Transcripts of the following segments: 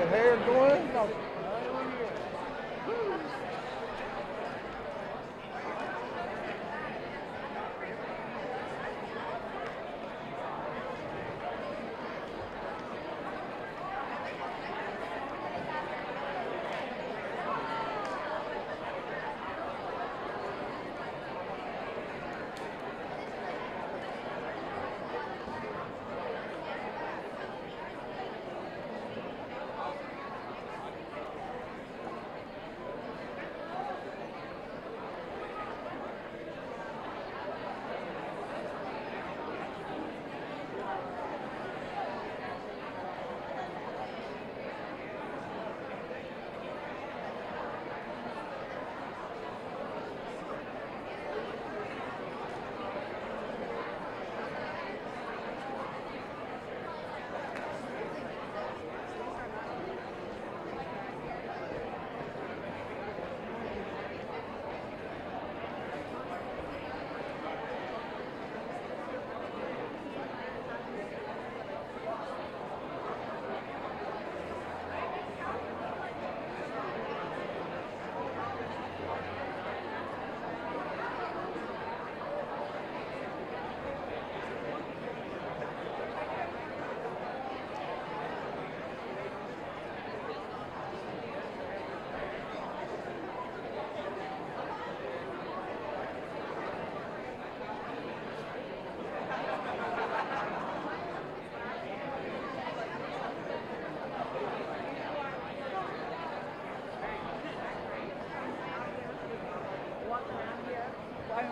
hair going? No.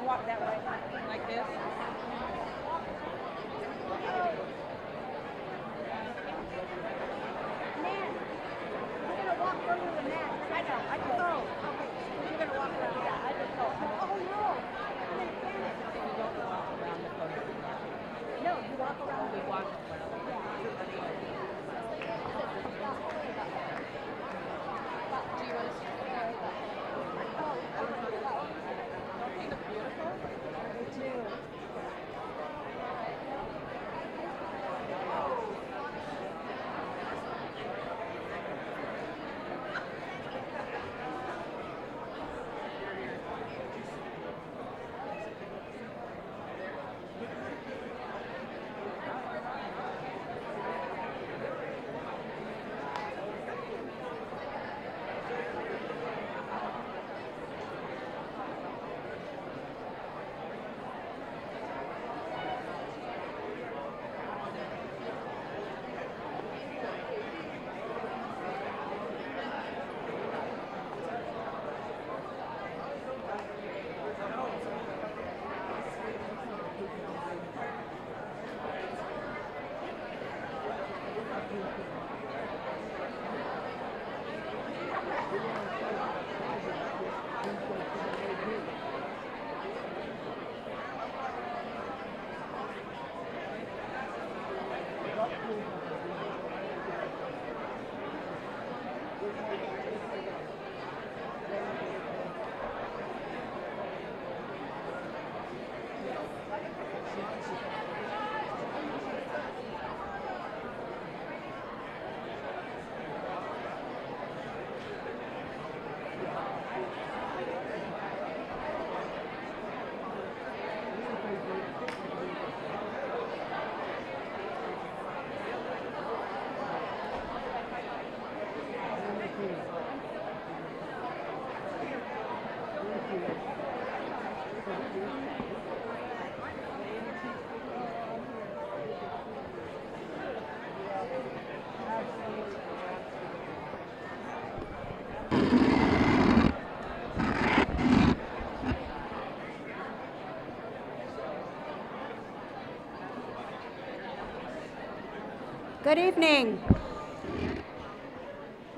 Walk that way, like this. Man, we're gonna walk further than that. I know. Oh, okay. We're gonna walk around. Yeah, I just go. Oh no! I'm in panic. You don't walk around the podium. No, you walk around. We walk around. Do you want to see the Don't you look beautiful? Me too. Good evening.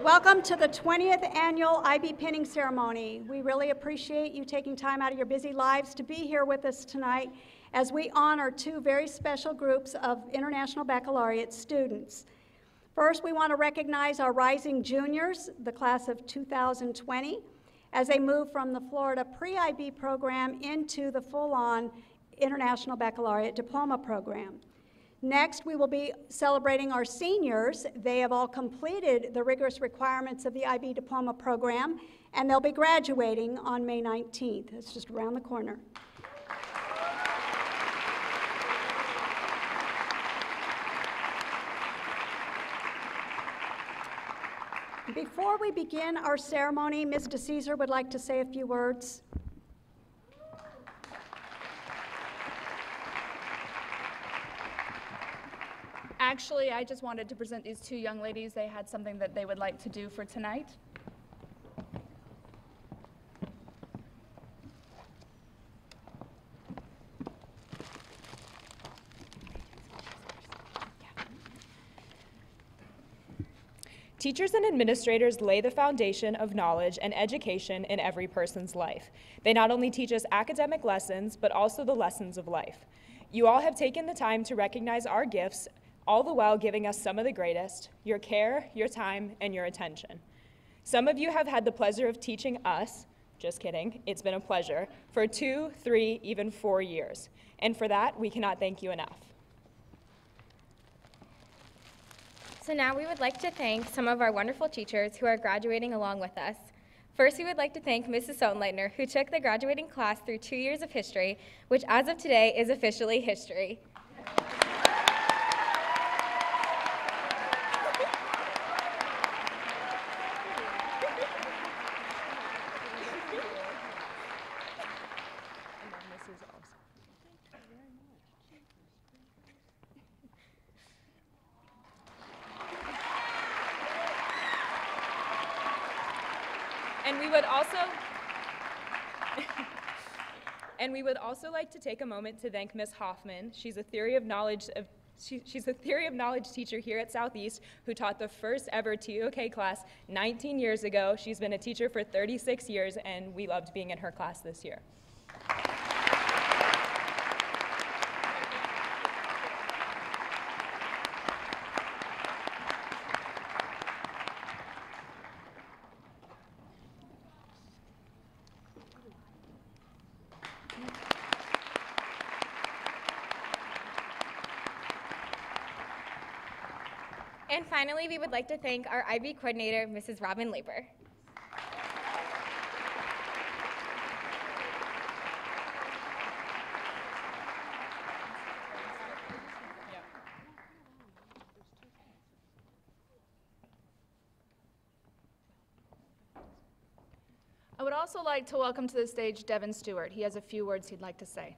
Welcome to the 20th annual IB pinning ceremony. We really appreciate you taking time out of your busy lives to be here with us tonight as we honor two very special groups of International Baccalaureate students. First, we want to recognize our rising juniors, the class of 2020, as they move from the Florida pre-IB program into the full-on International Baccalaureate Diploma program. Next, we will be celebrating our seniors. They have all completed the rigorous requirements of the IB diploma program, and they'll be graduating on May 19th. It's just around the corner. Before we begin our ceremony, Ms. DeCesar would like to say a few words. Actually, I just wanted to present these two young ladies. They had something that they would like to do for tonight. Teachers and administrators lay the foundation of knowledge and education in every person's life. They not only teach us academic lessons, but also the lessons of life. You all have taken the time to recognize our gifts, all the while giving us some of the greatest, your care, your time, and your attention. Some of you have had the pleasure of teaching us, just kidding, it's been a pleasure, for 2, 3, even 4 years. And for that, we cannot thank you enough. So now we would like to thank some of our wonderful teachers who are graduating along with us. First, we would like to thank Mrs. Sotenleitner, who took the graduating class through 2 years of history, which as of today is officially history. And we would also like to take a moment to thank Ms. Hoffman. She's a theory of knowledge teacher here at Southeast who taught the first ever TOK class 19 years ago. She's been a teacher for 36 years, and we loved being in her class this year. And finally, we would like to thank our IB coordinator, Mrs. Robin Laber. I would also like to welcome to the stage Devin Stewart. He has a few words he'd like to say.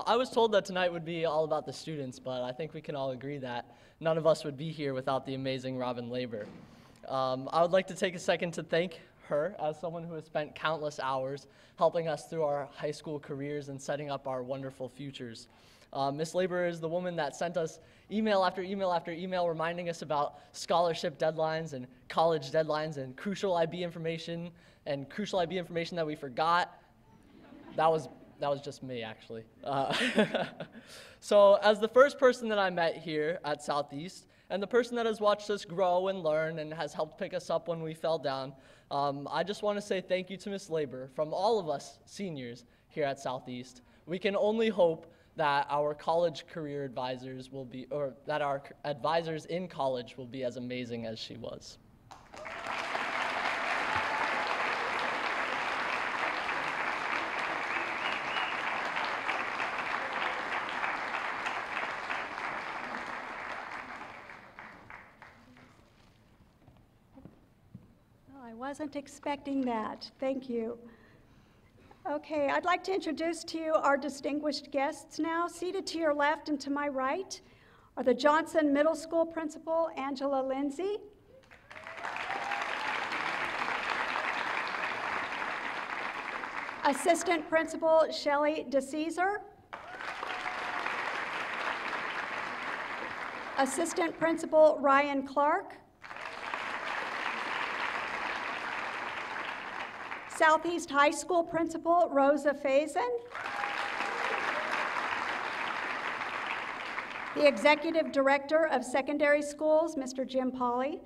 I was told that tonight would be all about the students, but I think we can all agree that none of us would be here without the amazing Robin Laber. I would like to take a second to thank her as someone who has spent countless hours helping us through our high school careers and setting up our wonderful futures. Ms. Laber is the woman that sent us email after email after email reminding us about scholarship deadlines and college deadlines and crucial IB information that we forgot. That was just me, actually. So as the first person that I met here at Southeast, and the person that has watched us grow and learn and has helped pick us up when we fell down, I just want to say thank you to Ms. Laber from all of us seniors here at Southeast. We can only hope that our college career advisors will be, or that our advisors in college will be as amazing as she was. I wasn't expecting that. Thank you. Okay, I'd like to introduce to you our distinguished guests now. Seated to your left and to my right are the Johnson Middle School Principal, Angela Lindsay. Assistant Principal, Shelley DeCesar. Assistant Principal, Ryan Clark. Southeast High School Principal, Rosa Faison. The Executive Director of Secondary Schools, Mr. Jim Pauley.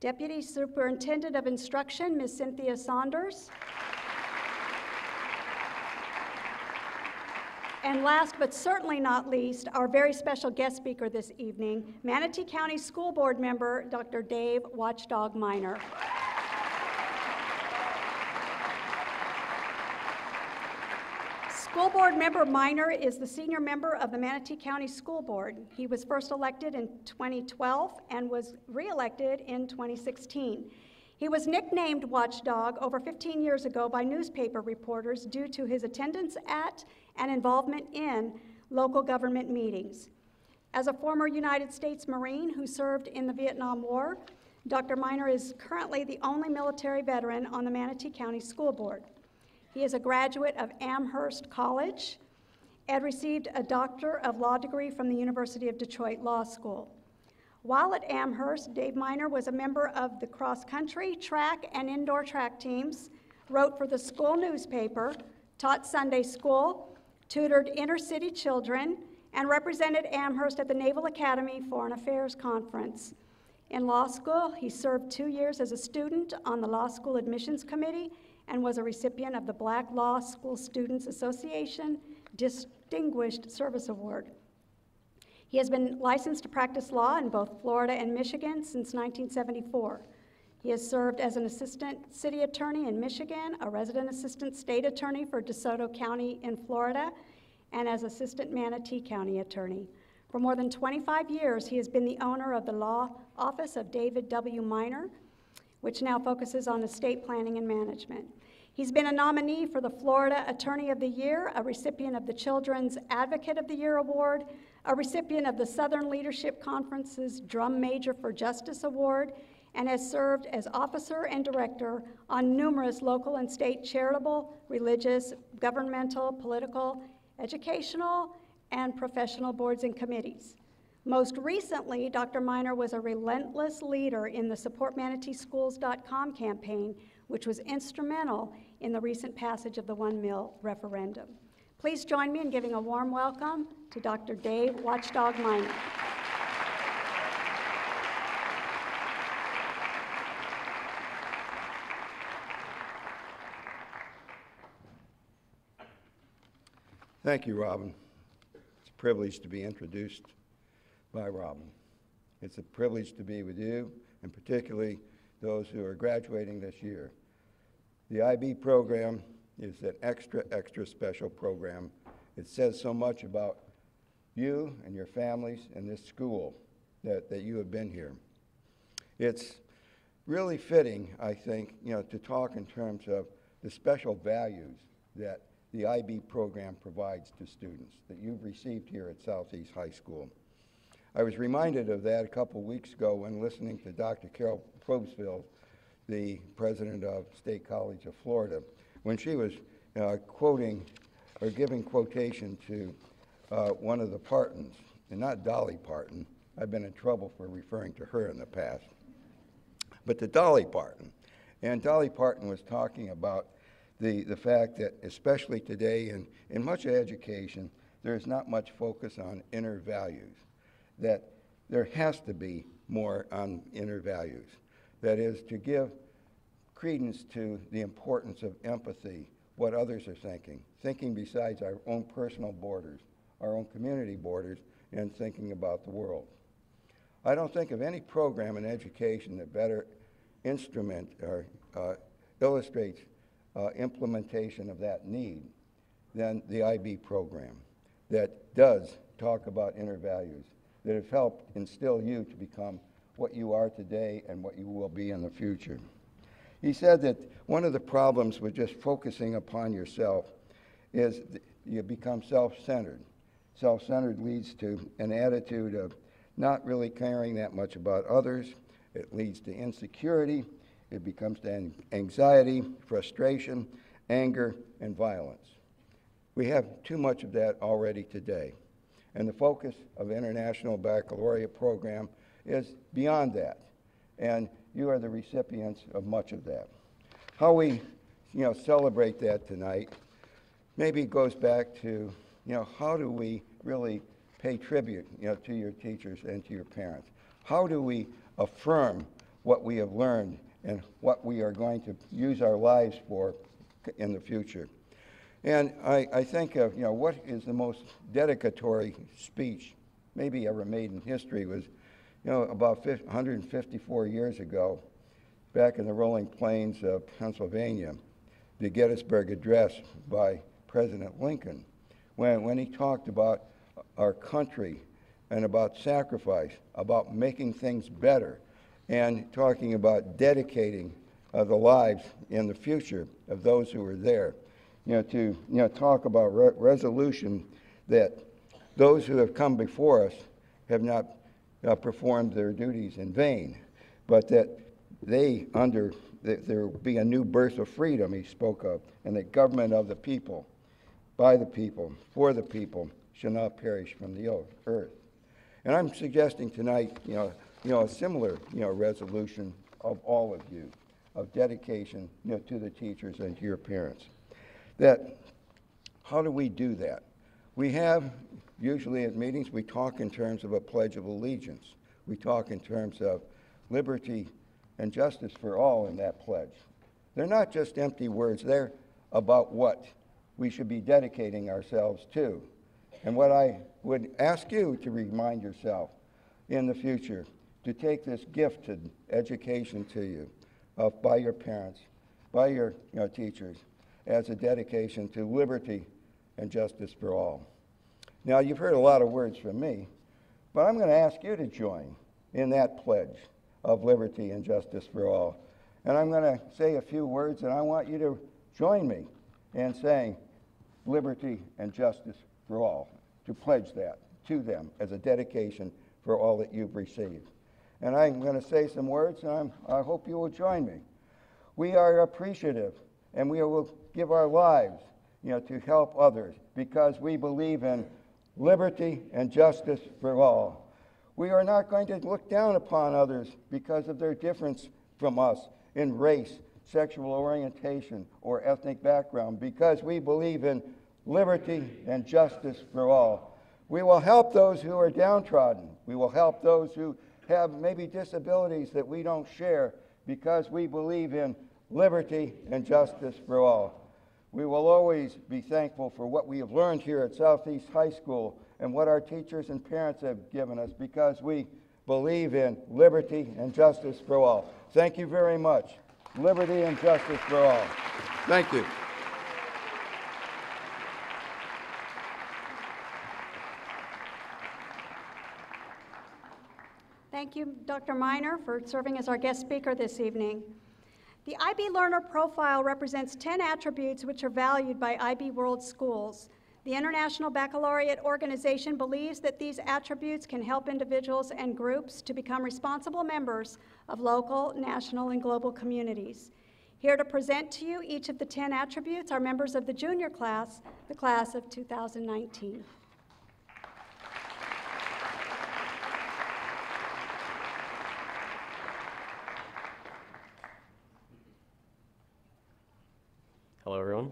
Deputy Superintendent of Instruction, Ms. Cynthia Saunders. And last but certainly not least, our very special guest speaker this evening, Manatee County School Board member, Dr. Dave Watchdog Miner. School Board member Miner is the senior member of the Manatee County School Board. He was first elected in 2012 and was re-elected in 2016. He was nicknamed Watchdog over 15 years ago by newspaper reporters due to his attendance at and involvement in local government meetings. As a former United States Marine who served in the Vietnam War, Dr. Miner is currently the only military veteran on the Manatee County School Board. He is a graduate of Amherst College and received a Doctor of Law degree from the University of Detroit Law School. While at Amherst, Dave Miner was a member of the cross-country, track, and indoor track teams, wrote for the school newspaper, taught Sunday school, tutored inner-city children, and represented Amherst at the Naval Academy Foreign Affairs Conference. In law school, he served 2 years as a student on the Law School Admissions Committee and was a recipient of the Black Law School Students Association Distinguished Service Award. He has been licensed to practice law in both Florida and Michigan since 1974. He has served as an assistant city attorney in Michigan, a resident assistant state attorney for DeSoto County in Florida, and as assistant Manatee County attorney. For more than 25 years, he has been the owner of the law office of David W. Miner, which now focuses on estate planning and management. He's been a nominee for the Florida Attorney of the Year, a recipient of the Children's Advocate of the Year Award, a recipient of the Southern Leadership Conference's Drum Major for Justice Award, and has served as officer and director on numerous local and state charitable, religious, governmental, political, educational, and professional boards and committees. Most recently, Dr. Miner was a relentless leader in the SupportManateeSchools.com campaign, which was instrumental in the recent passage of the One Mill referendum. Please join me in giving a warm welcome to Dr. Dave Watchdog Miner. Thank you, Robin. It's a privilege to be introduced by Robin. It's a privilege to be with you, and particularly those who are graduating this year. The IB program is an extra special program. It says so much about you and your families and this school that you have been here. It's really fitting, I think, to talk in terms of the special values that the IB program provides to students that you've received here at Southeast High School. I was reminded of that a couple weeks ago when listening to Dr. Carol Probstville, the president of State College of Florida, when she was quoting or giving quotation to one of the Partons, and not Dolly Parton. I've been in trouble for referring to her in the past, but to Dolly Parton. And Dolly Parton was talking about the fact that, especially today in much of education, there's not much focus on inner values, that there has to be more on inner values. That is, to give credence to the importance of empathy, what others are thinking besides our own personal borders, our own community borders, and thinking about the world. I don't think of any program in education that better instrument or illustrates implementation of that need than the IB program that does talk about inner values, that have helped instill you to become what you are today and what you will be in the future. He said that one of the problems with just focusing upon yourself is you become self-centered. Self-centered leads to an attitude of not really caring that much about others. It leads to insecurity. It becomes to anxiety, frustration, anger, and violence. We have too much of that already today. And the focus of the International Baccalaureate program is beyond that. And you are the recipients of much of that. How we celebrate that tonight maybe goes back to how do we really pay tribute to your teachers and to your parents? How do we affirm what we have learned and what we are going to use our lives for in the future. And I think of, what is the most dedicatory speech maybe ever made in history was, about 154 years ago, back in the rolling plains of Pennsylvania, the Gettysburg Address by President Lincoln, when he talked about our country and about sacrifice, about making things better, and talking about dedicating the lives in the future of those who are there. To talk about resolution that those who have come before us have not performed their duties in vain, but that there will be a new birth of freedom, he spoke of, and the government of the people, by the people, for the people, shall not perish from the earth. And I'm suggesting tonight, a similar, resolution of all of you, of dedication, to the teachers and to your parents. That, how do we do that? We have, usually at meetings, we talk in terms of a Pledge of Allegiance. We talk in terms of liberty and justice for all in that pledge. They're not just empty words, they're about what we should be dedicating ourselves to. And what I would ask you to remind yourself in the future, to take this gifted education to you by your parents, by your teachers, as a dedication to liberty and justice for all. Now, you've heard a lot of words from me, but I'm going to ask you to join in that pledge of liberty and justice for all. And I'm going to say a few words, and I want you to join me in saying liberty and justice for all, to pledge that to them as a dedication for all that you've received. And I'm going to say some words, and I hope you will join me. We are appreciative, and we will give our lives, to help others, because we believe in liberty and justice for all. We are not going to look down upon others because of their difference from us in race, sexual orientation, or ethnic background, because we believe in liberty and justice for all. We will help those who are downtrodden. We will help those who have maybe disabilities that we don't share, because we believe in liberty and justice for all. We will always be thankful for what we have learned here at Southeast High School and what our teachers and parents have given us, because we believe in liberty and justice for all. Thank you very much. Liberty and justice for all. Thank you. Thank you, Dr. Miner, for serving as our guest speaker this evening. The IB Learner Profile represents 10 attributes which are valued by IB World Schools. The International Baccalaureate Organization believes that these attributes can help individuals and groups to become responsible members of local, national, and global communities. Here to present to you each of the 10 attributes are members of the junior class, the class of 2019. Hello, everyone.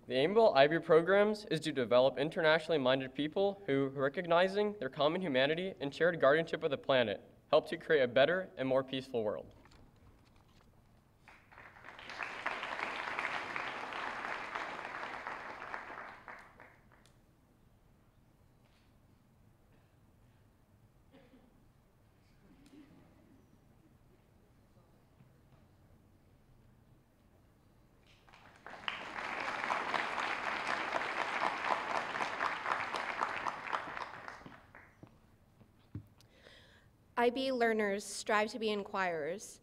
The aim of all IB programs is to develop internationally minded people who, recognizing their common humanity and shared guardianship of the planet, help to create a better and more peaceful world. IB learners strive to be inquirers.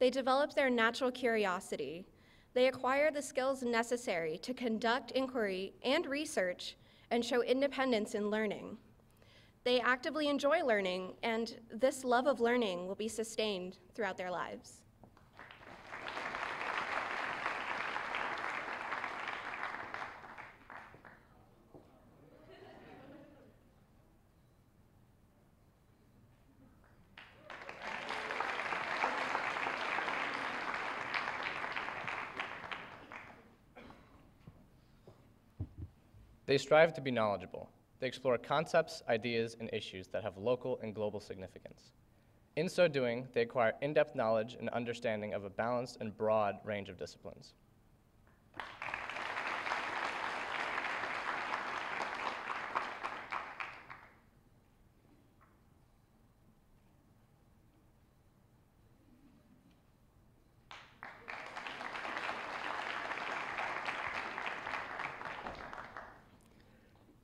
They develop their natural curiosity. They acquire the skills necessary to conduct inquiry and research and show independence in learning. They actively enjoy learning, and this love of learning will be sustained throughout their lives. They strive to be knowledgeable. They explore concepts, ideas, and issues that have local and global significance. In so doing, they acquire in-depth knowledge and understanding of a balanced and broad range of disciplines.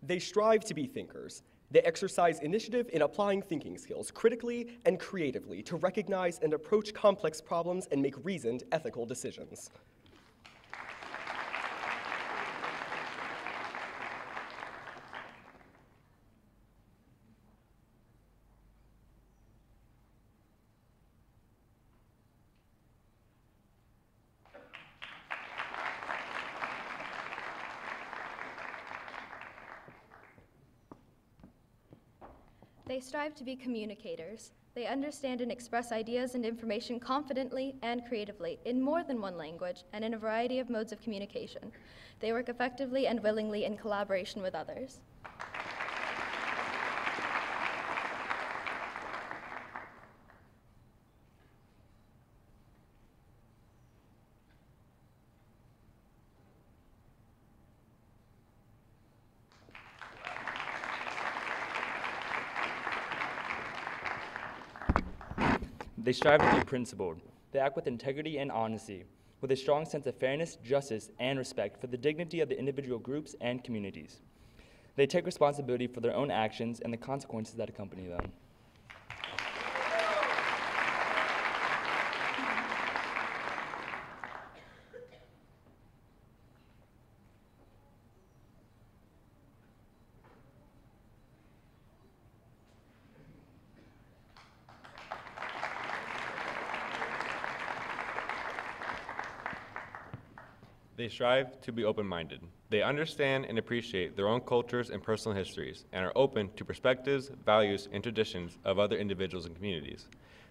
They strive to be thinkers. They exercise initiative in applying thinking skills critically and creatively to recognize and approach complex problems and make reasoned ethical decisions. They strive to be communicators. They understand and express ideas and information confidently and creatively in more than one language and in a variety of modes of communication. They work effectively and willingly in collaboration with others. They strive to be principled. They act with integrity and honesty, with a strong sense of fairness, justice, and respect for the dignity of the individual groups and communities. They take responsibility for their own actions and the consequences that accompany them. They strive to be open-minded. They understand and appreciate their own cultures and personal histories, and are open to perspectives, values, and traditions of other individuals and communities.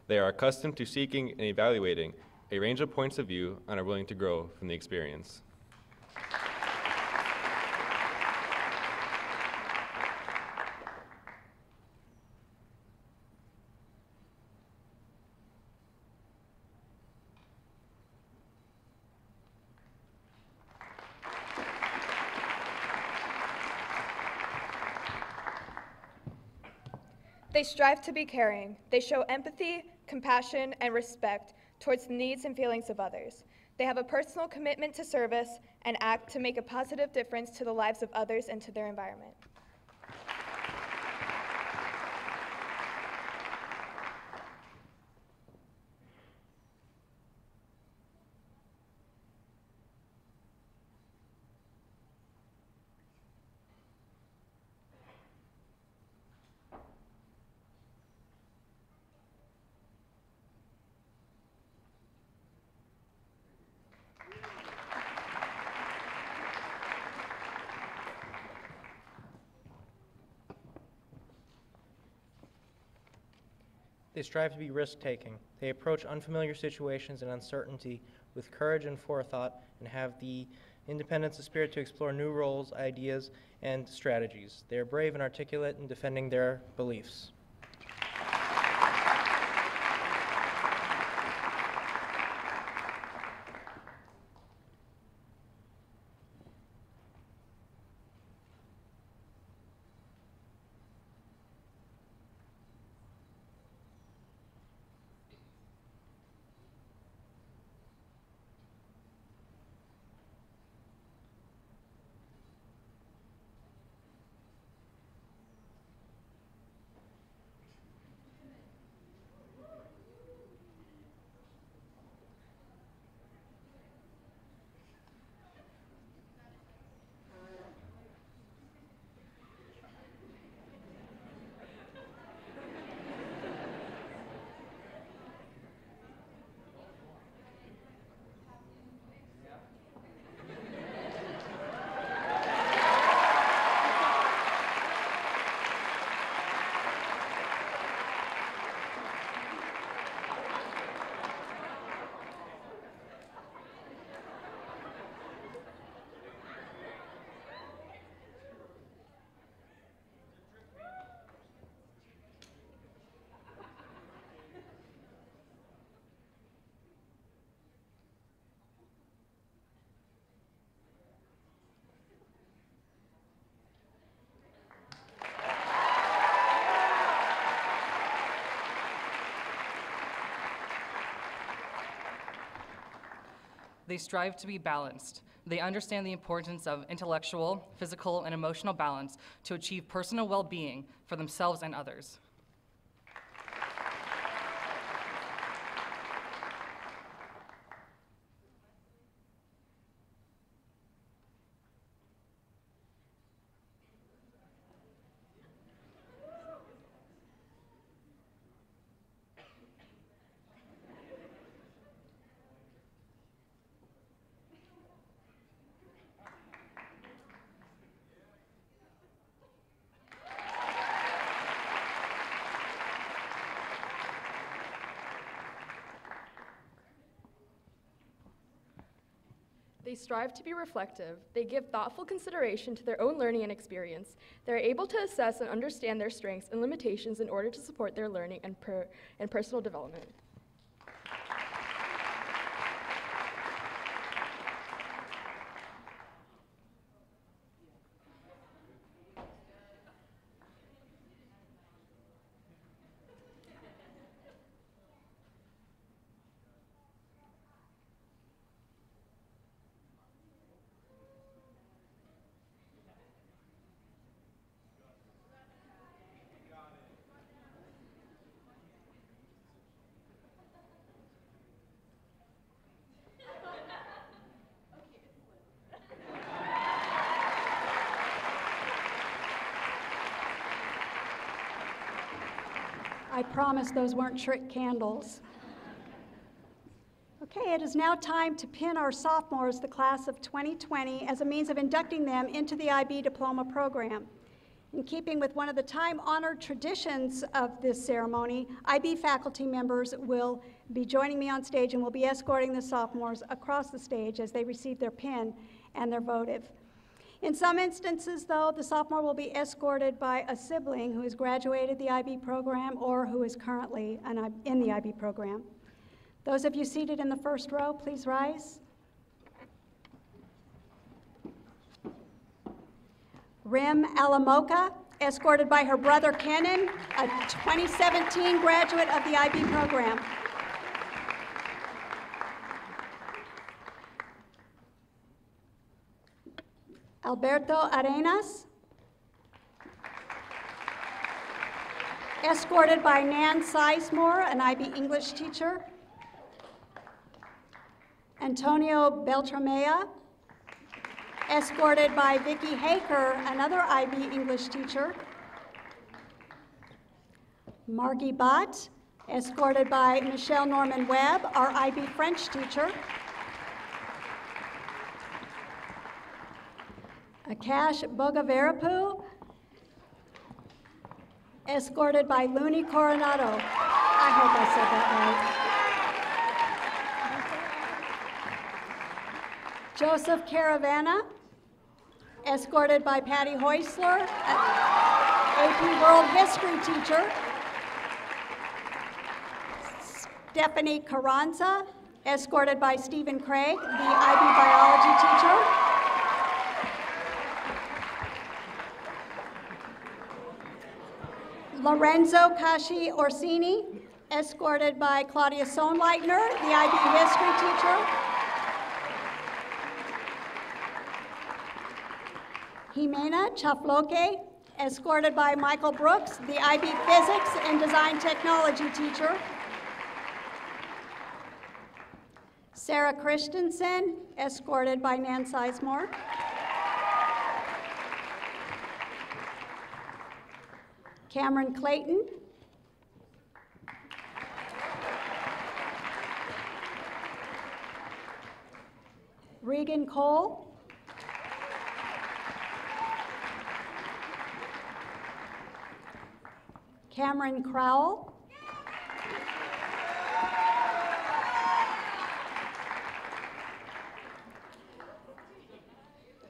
They are accustomed to seeking and evaluating a range of points of view and are willing to grow from the experience. They strive to be caring. They show empathy, compassion, and respect towards the needs and feelings of others. They have a personal commitment to service and act to make a positive difference to the lives of others and to their environment. They strive to be risk-taking. They approach unfamiliar situations and uncertainty with courage and forethought and have the independence of spirit to explore new roles, ideas, and strategies. They are brave and articulate in defending their beliefs. They strive to be balanced. They understand the importance of intellectual, physical, and emotional balance to achieve personal well-being for themselves and others. They strive to be reflective. They give thoughtful consideration to their own learning and experience. They are able to assess and understand their strengths and limitations in order to support their learning and personal development. I promise those weren't trick candles. Okay, it is now time to pin our sophomores, the class of 2020, as a means of inducting them into the IB diploma program. In keeping with one of the time-honored traditions of this ceremony, IB faculty members will be joining me on stage and will be escorting the sophomores across the stage as they receive their pin and their votive. In some instances, though, the sophomore will be escorted by a sibling who has graduated the IB program or who is currently in the IB program. Those of you seated in the first row, please rise. Rim Alamoka, escorted by her brother Kenan, a 2017 graduate of the IB program. Alberto Arenas, escorted by Nan Sizemore, an IB English teacher. Antonio Beltramea, escorted by Vicky Haker, another IB English teacher. Margie Bott, escorted by Michelle Norman Webb, our IB French teacher. Akash Bogaverapu, escorted by Looney Coronado. I hope I said that right. Joseph Caravana, escorted by Patty Heusler, AP World History teacher. Stephanie Carranza, escorted by Stephen Craig, the IB biology teacher. Lorenzo Kashi Orsini, escorted by Claudia Sohnleitner, the IB history teacher. Jimena Chafloque, escorted by Michael Brooks, the IB physics and design technology teacher. Sarah Christensen, escorted by Nan Sizemore. Cameron Clayton. Regan Cole. Cameron Crowell.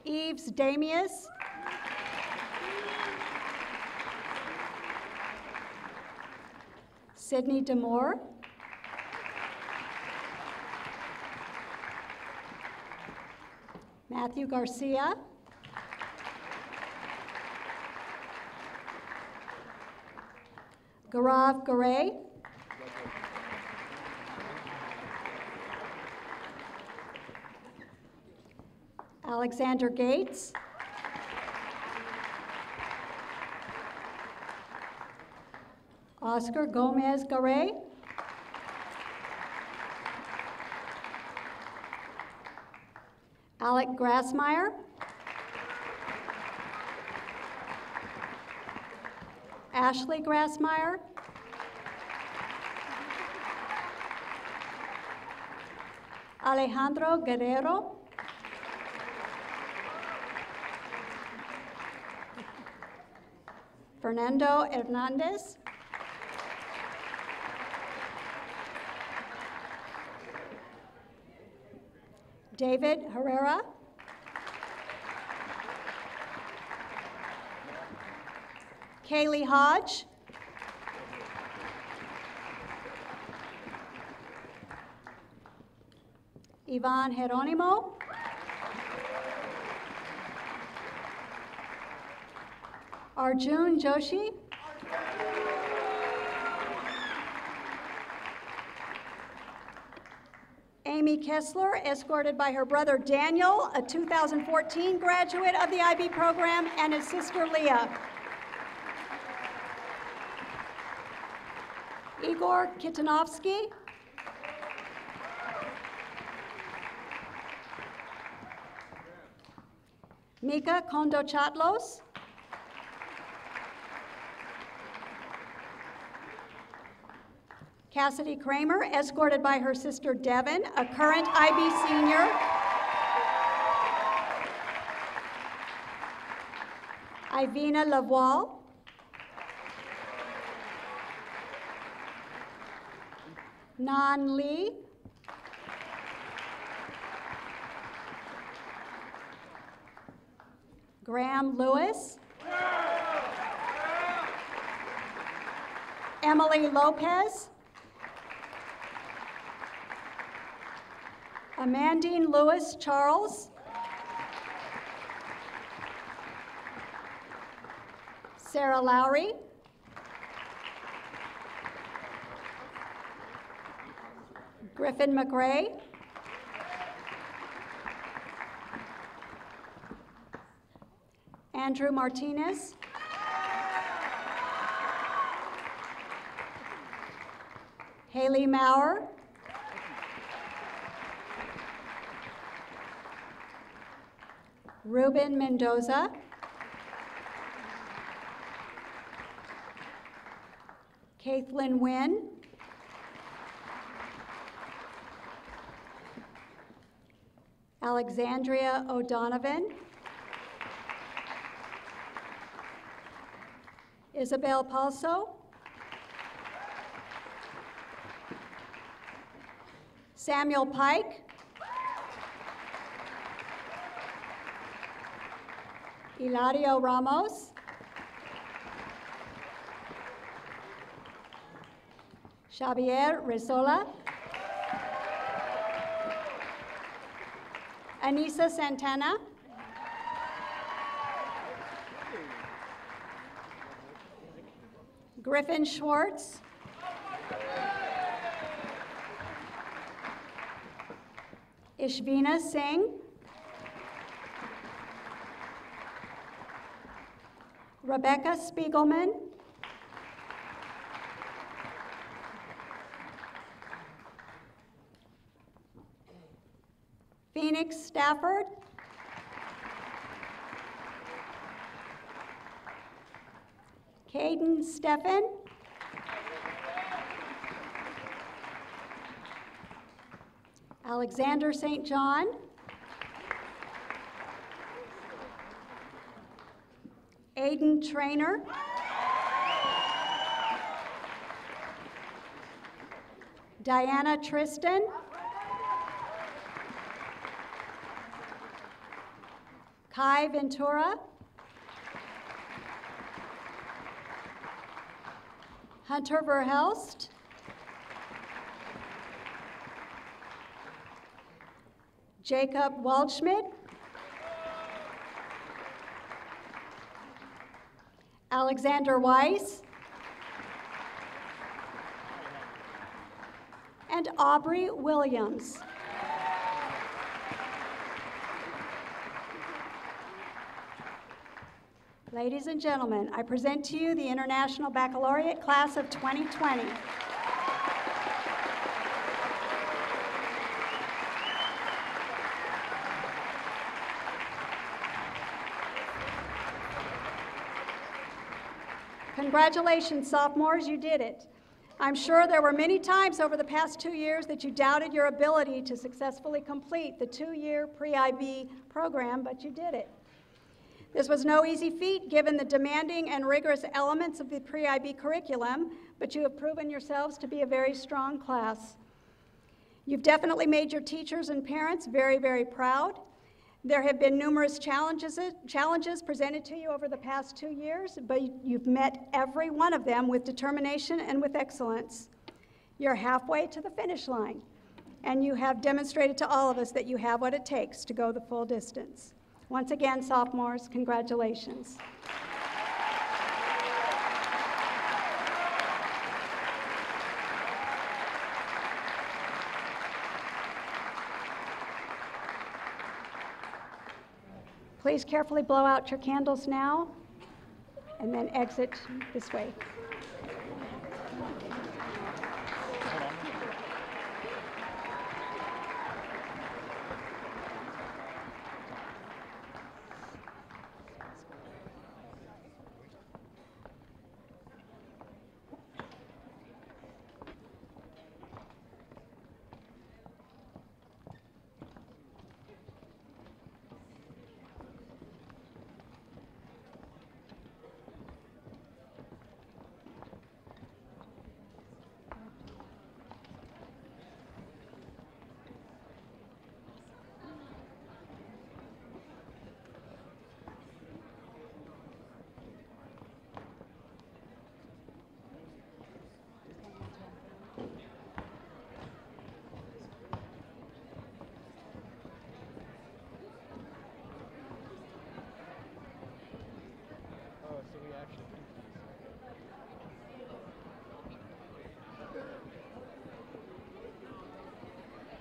Eves Damius. Sydney Demore. Matthew Garcia. Gaurav Garay. Alexander Gates. Oscar Gomez Garay. Alec Grassmeyer. Ashley Grassmeyer. Alejandro Guerrero. Fernando Hernandez. David Herrera. Kaylee Hodge. Ivan Jeronimo. Arjun Joshi. Amy Kessler, escorted by her brother Daniel, a 2014 graduate of the IB program, and his sister Leah. Igor Kitanovsky. Mika Kondochatlos. Cassidy Kramer, escorted by her sister Devin, a current IB senior. Ivina Lavoie. Nan Lee. Graham Lewis. Emily Lopez. Amandine Lewis Charles. Sarah Lowry. Griffin McRae. Andrew Martinez. Haley Maurer. Ruben Mendoza. Caitlin Wynn. Alexandria O'Donovan. Isabel Palso. Samuel Pike. Hilario Ramos. Xavier Rizola. Anissa Santana. Griffin Schwartz. Ishvina Singh. Rebecca Spiegelman. Phoenix Stafford. Caden Steffen. Alexander St. John. Aiden Trainer. Diana Tristan. Kai Ventura. Hunter Verhelst. Jacob Waldschmidt. Alexander Weiss. And Aubrey Williams. Ladies and gentlemen, I present to you the International Baccalaureate Class of 2020. Congratulations, sophomores, you did it. I'm sure there were many times over the past 2 years that you doubted your ability to successfully complete the 2-year pre-IB program, but you did it. This was no easy feat given the demanding and rigorous elements of the pre-IB curriculum, but you have proven yourselves to be a very strong class. You've definitely made your teachers and parents very, very proud. There have been numerous challenges presented to you over the past 2 years, but you've met every one of them with determination and with excellence. You're halfway to the finish line, and you have demonstrated to all of us that you have what it takes to go the full distance. Once again, sophomores, congratulations. Please carefully blow out your candles now, and then exit this way.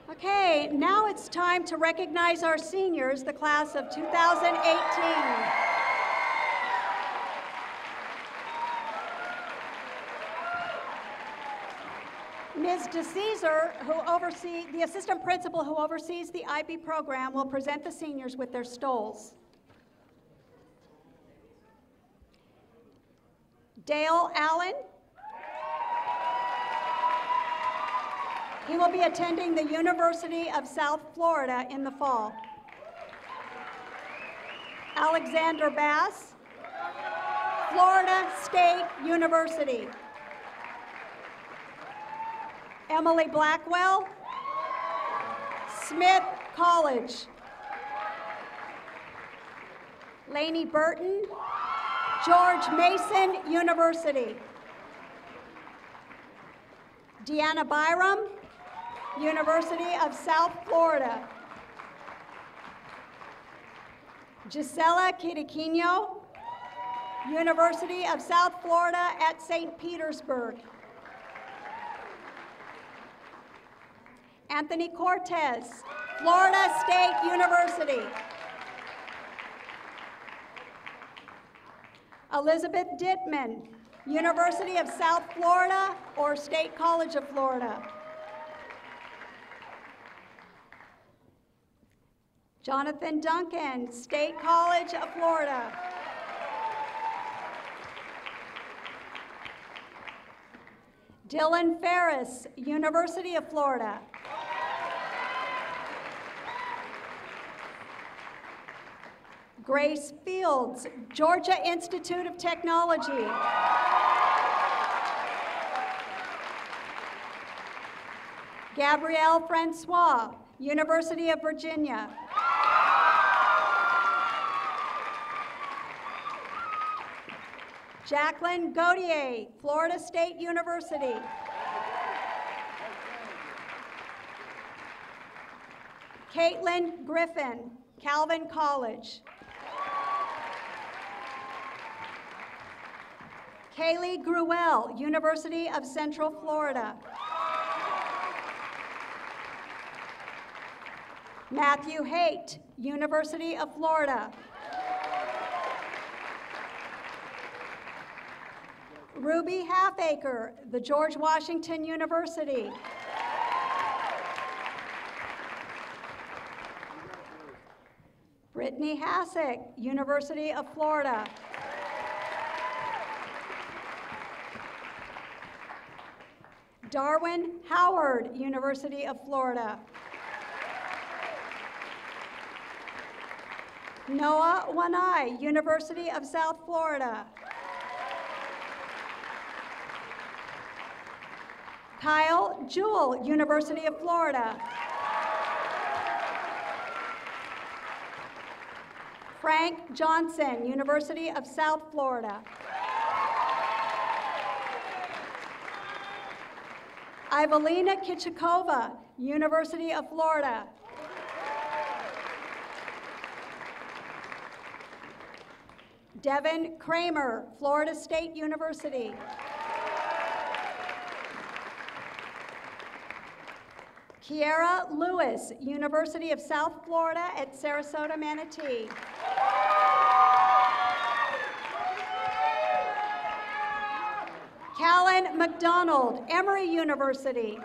Okay, now it's time to recognize our seniors, the class of 2018. Ms. DeCesar, the assistant principal who oversees the IB program, will present the seniors with their stoles. Dale Allen. He will be attending the University of South Florida in the fall. Alexander Bass, Florida State University. Emily Blackwell, Smith College. Lainey Burton, George Mason University. Deanna Byram, University of South Florida. Gisela Quiriquino, University of South Florida at St. Petersburg. Anthony Cortez, Florida State University. Elizabeth Dittman, University of South Florida or State College of Florida. Jonathan Duncan, State College of Florida. Dylan Ferris, University of Florida. Grace Fields, Georgia Institute of Technology. Gabrielle Francois, University of Virginia. Jacqueline Gautier, Florida State University. Caitlin Griffin, Calvin College. Kaylee Gruel, University of Central Florida. Matthew Haight, University of Florida. Ruby Halfacre, the George Washington University. Brittany Hassick, University of Florida. Darwin Howard, University of Florida. Noah Wanai, University of South Florida. Kyle Jewell, University of Florida. Frank Johnson, University of South Florida. Ivelina Kichikova, University of Florida. Devin Kramer, Florida State University. Kiara Lewis, University of South Florida at Sarasota, Manatee. Callan McDonald, Emory University.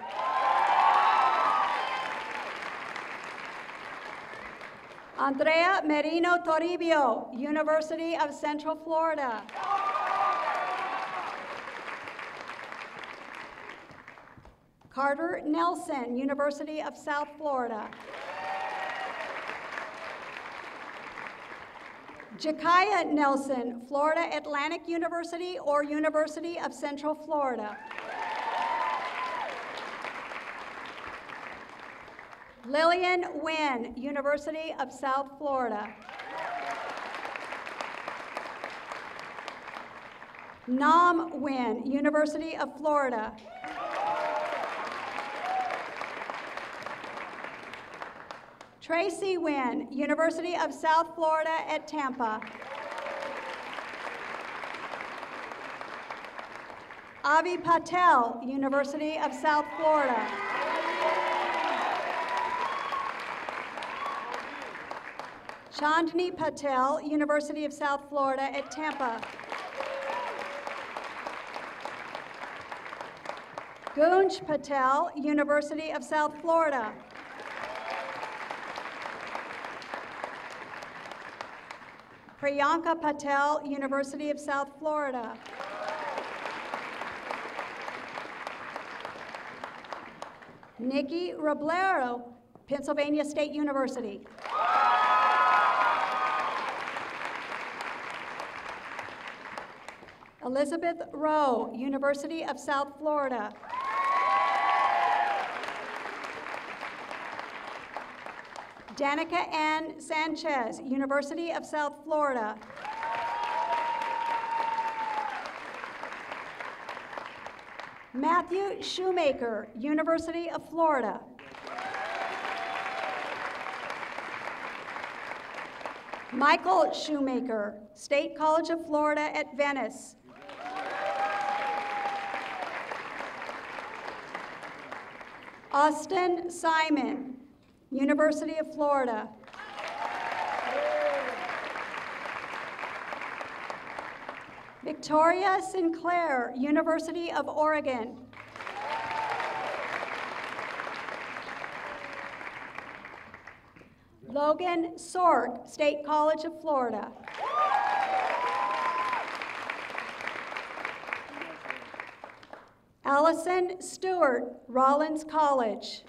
Andrea Merino Toribio, University of Central Florida. Carter Nelson, University of South Florida. Jakaya Nelson, Florida Atlantic University or University of Central Florida. Lillian Wynn, University of South Florida. Nam Nguyen, University of Florida. Tracy Nguyen, University of South Florida at Tampa. Avi Patel, University of South Florida. Chandni Patel, University of South Florida at Tampa. Gunj Patel, University of South Florida. Priyanka Patel, University of South Florida. Nikki Roblero, Pennsylvania State University. Elizabeth Rowe, University of South Florida. Danica Ann Sanchez, University of South Florida. Matthew Shoemaker, University of Florida. Michael Shoemaker, State College of Florida at Venice. Austin Simon, University of Florida. Victoria Sinclair, University of Oregon. Logan Sork, State College of Florida. Allison Stewart, Rollins College.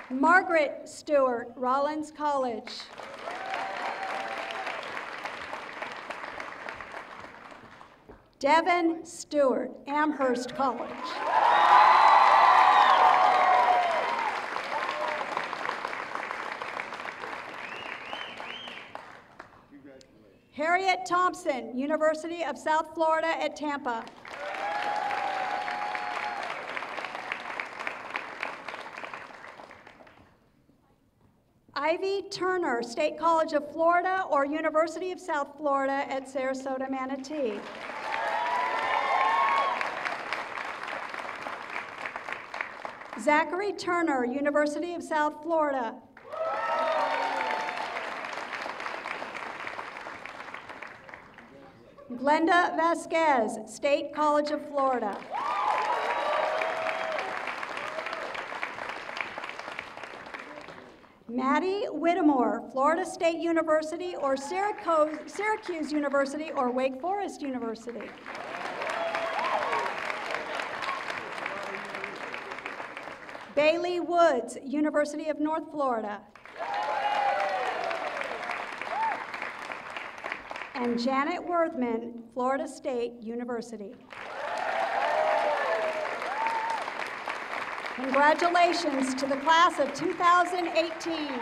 Margaret Stewart, Rollins College. Devin Stewart, Amherst College. Harriet Thompson, University of South Florida at Tampa. Ivy Turner, State College of Florida or University of South Florida at Sarasota, Manatee. Zachary Turner, University of South Florida. Glenda Vasquez, State College of Florida. Maddie Whittemore, Florida State University or Syracuse University or Wake Forest University. Bailey Woods, University of North Florida. And Janet Worthman, Florida State University. Congratulations to the class of 2018.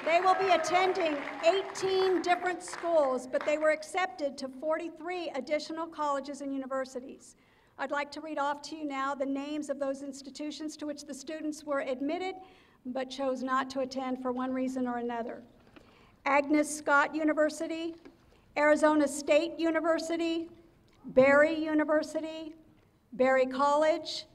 They will be attending 18 different schools, but they were accepted to 43 additional colleges and universities. I'd like to read off to you now the names of those institutions to which the students were admitted, but chose not to attend for one reason or another. Agnes Scott University, Arizona State University, Barry University, Barry College,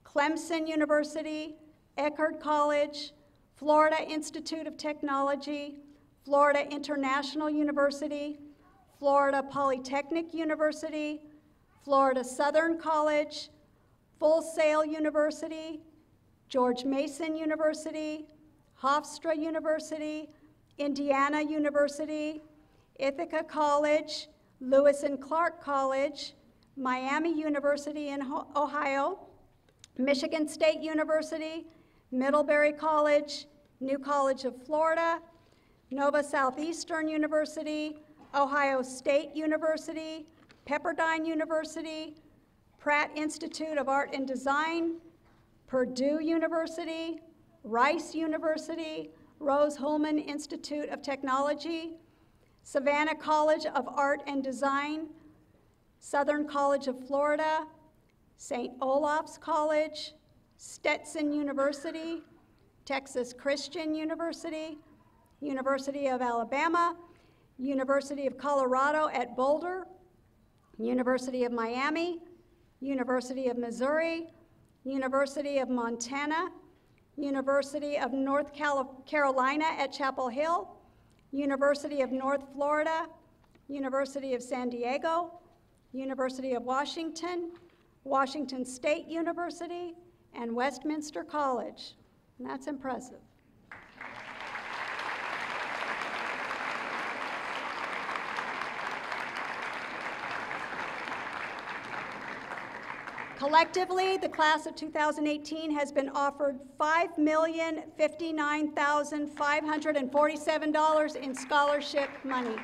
Clemson University, Eckerd College, Florida Institute of Technology, Florida International University, Florida Polytechnic University, Florida Southern College, Full Sail University, George Mason University, Hofstra University, Indiana University, Ithaca College, Lewis and Clark College, Miami University in Ohio, Michigan State University, Middlebury College, New College of Florida, Nova Southeastern University, Ohio State University, Pepperdine University, Pratt Institute of Art and Design, Purdue University, Rice University, Rose-Hulman Institute of Technology, Savannah College of Art and Design, Southern College of Florida, St. Olaf's College, Stetson University, Texas Christian University, University of Alabama, University of Colorado at Boulder, University of Miami, University of Missouri, University of Montana, University of North Carolina at Chapel Hill, University of North Florida, University of San Diego, University of Washington, Washington State University, and Westminster College. And that's impressive. Collectively, the class of 2018 has been offered $5,059,547 in scholarship money.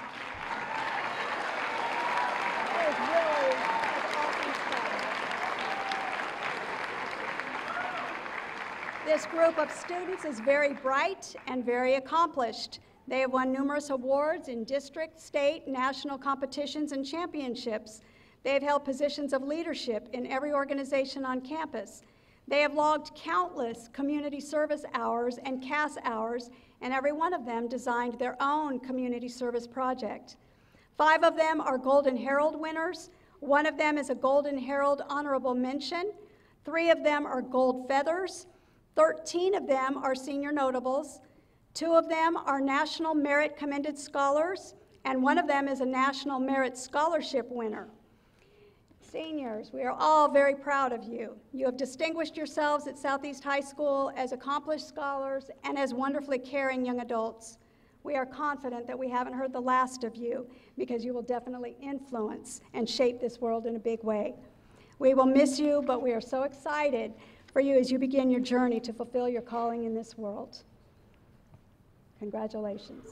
This group of students is very bright and very accomplished. They have won numerous awards in district, state, national competitions, and championships. They have held positions of leadership in every organization on campus. They have logged countless community service hours and CAS hours, and every one of them designed their own community service project. 5 of them are Golden Herald winners. 1 of them is a Golden Herald honorable mention. 3 of them are Gold Feathers. 13 of them are senior notables. 2 of them are National Merit Commended Scholars, and 1 of them is a National Merit Scholarship winner. Seniors, we are all very proud of you. You have distinguished yourselves at Southeast High School as accomplished scholars and as wonderfully caring young adults. We are confident that we haven't heard the last of you because you will definitely influence and shape this world in a big way. We will miss you, but we are so excited for you as you begin your journey to fulfill your calling in this world. Congratulations.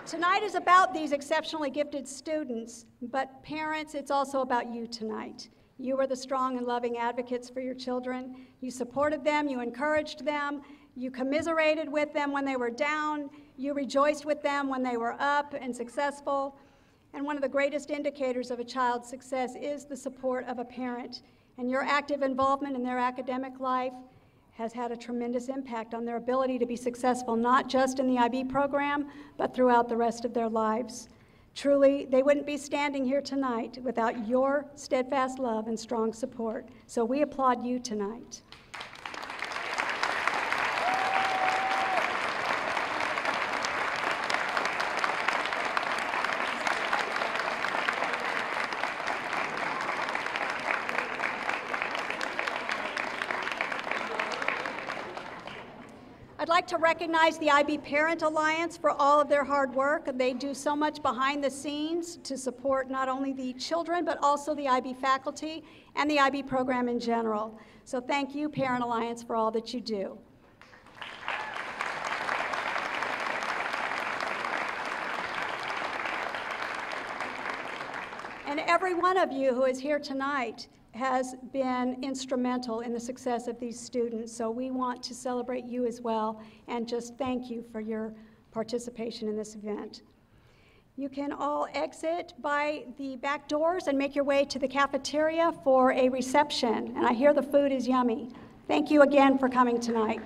Tonight is about these exceptionally gifted students, but parents, it's also about you tonight. You were the strong and loving advocates for your children. You supported them, you encouraged them, you commiserated with them when they were down, you rejoiced with them when they were up and successful. And one of the greatest indicators of a child's success is the support of a parent. And your active involvement in their academic life has had a tremendous impact on their ability to be successful, not just in the IB program, but throughout the rest of their lives. Truly, they wouldn't be standing here tonight without your steadfast love and strong support. So we applaud you tonight. I'd like to recognize the IB Parent Alliance for all of their hard work. They do so much behind the scenes to support not only the children, but also the IB faculty and the IB program in general. So thank you, Parent Alliance, for all that you do. And every one of you who is here tonight has been instrumental in the success of these students. So we want to celebrate you as well and just thank you for your participation in this event. You can all exit by the back doors and make your way to the cafeteria for a reception. And I hear the food is yummy. Thank you again for coming tonight.